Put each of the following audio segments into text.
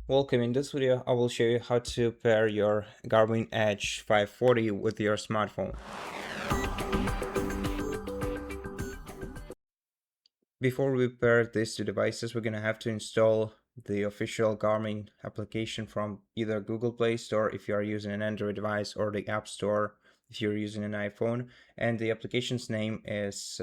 Welcome. In this video, I will show you how to pair your Garmin Edge 540 with your smartphone. Before we pair these two devices, we're going to have to install the official Garmin application from either Google Play Store if you are using an Android device, or the App Store if you're using an iPhone. And the application's name is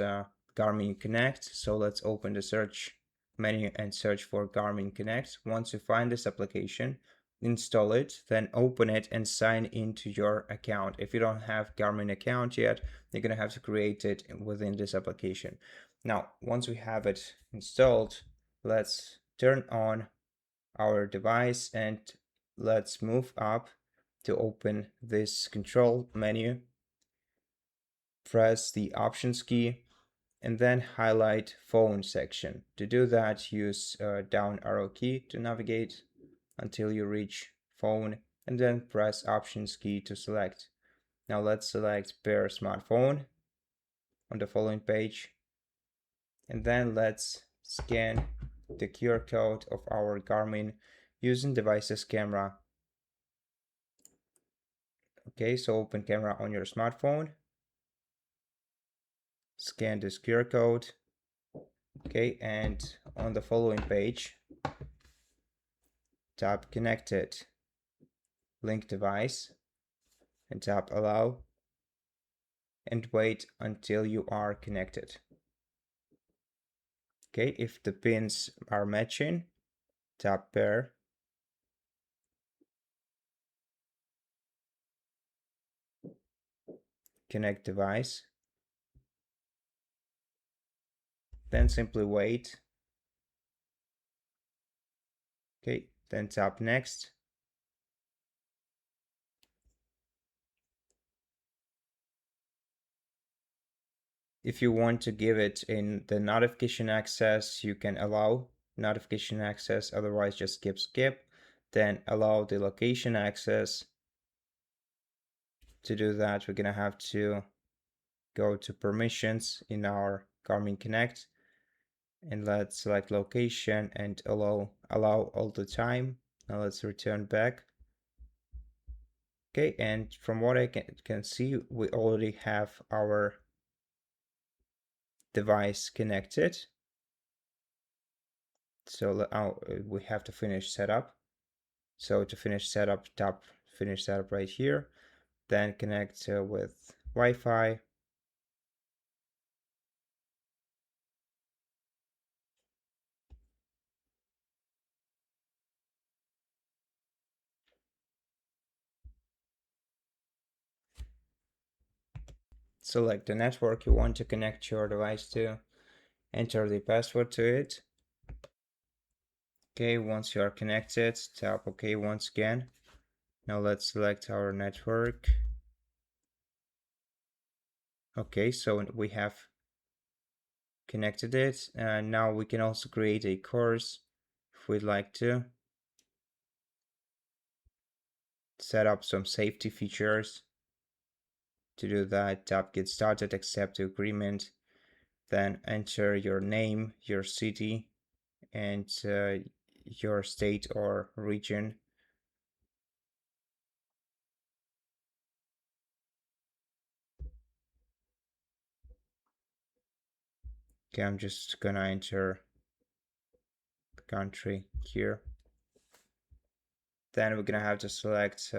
Garmin Connect. So let's open the search menu and search for Garmin Connect. Once you find this application, install it, then open it and sign into your account. If you don't have Garmin account yet, you're going to have to create it within this application. Now, once we have it installed, let's turn on our device and let's move up to open this control menu. Press the options key and then highlight phone section. To do that, use down arrow key to navigate until you reach phone and then press options key to select. Now let's select pair smartphone on the following page, and then let's scan the QR code of our Garmin using device's camera. Okay, so open camera on your smartphone, scan this QR code. Okay, and on the following page, tap connected, link device, and tap allow, and wait until you are connected. Okay, if the pins are matching, tap pair, connect device, then simply wait. Okay, then tap next. If you want to give it in the notification access, you can allow notification access, otherwise just skip. Then allow the location access. To do that, we're gonna have to go to permissions in our Garmin Connect, and let's select location and allow all the time. Now let's return back. Okay, and from what I can see, we already have our device connected. So we have to finish setup. So to finish setup, tap finish setup right here. Then connect with Wi-Fi. Select the network you want to connect your device to. Enter the password to it. Okay, once you are connected, tap OK once again. Now let's select our network. Okay, so we have connected it, and now we can also create a course if we'd like to. Set up some safety features. To do that, tap get started, accept the agreement, then enter your name, your city, and your state or region. Okay, I'm just gonna enter the country here. Then we're gonna have to select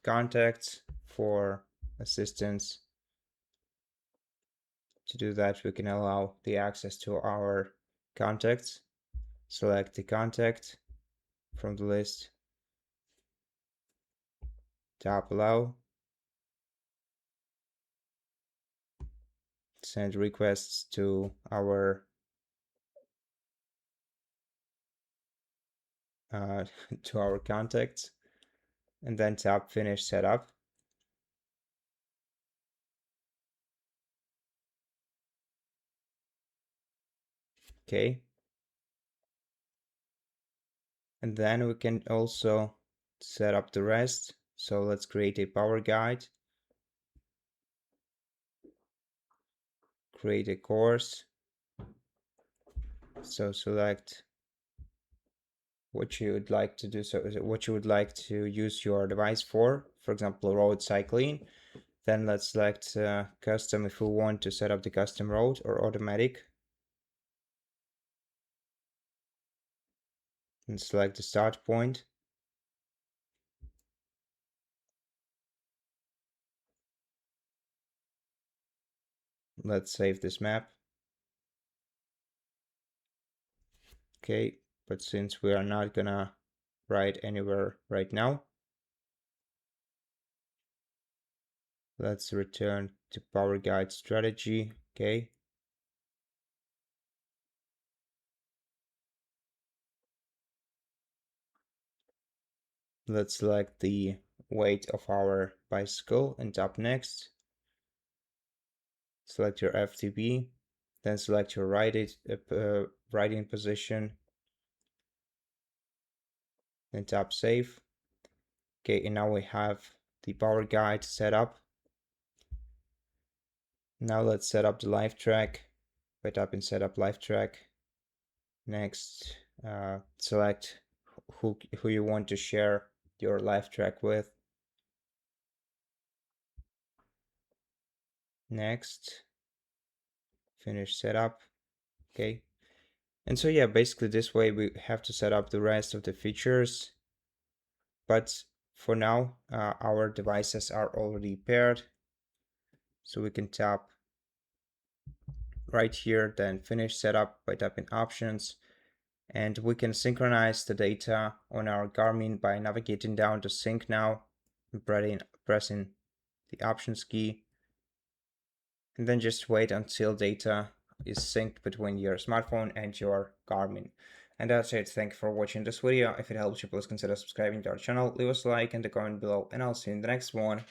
contacts for assistance. To do that, we can allow the access to our contacts. Select the contact from the list, tap allow, send requests to our to our contacts, and then tap finish setup. Okay, and then we can also set up the rest. So let's create a power guide, create a course. So select what you would like to do, so what you would like to use your device for example, road cycling. Then let's select custom if we want to set up the custom road or automatic, and select the start point. Let's save this map. Okay, but since we are not gonna ride anywhere right now, let's return to Power Guide strategy. Okay, let's select the weight of our bicycle and tap next. Select your FTP, then select your riding position and tap save. Okay, and now we have the Power Guide set up. Now let's set up the live track by tapping setup live track. Next, select who you want to share your live track with. Next, finish setup. Okay, and so yeah, basically this way we have to set up the rest of the features, but for now our devices are already paired, so we can tap right here, then finish setup by tapping options, and we can synchronize the data on our Garmin by navigating down to sync now and pressing the options key, and then just wait until data is synced between your smartphone and your Garmin. And that's it. Thank you for watching this video. If it helps you, please consider subscribing to our channel, leave us a like and a comment below, and I'll see you in the next one.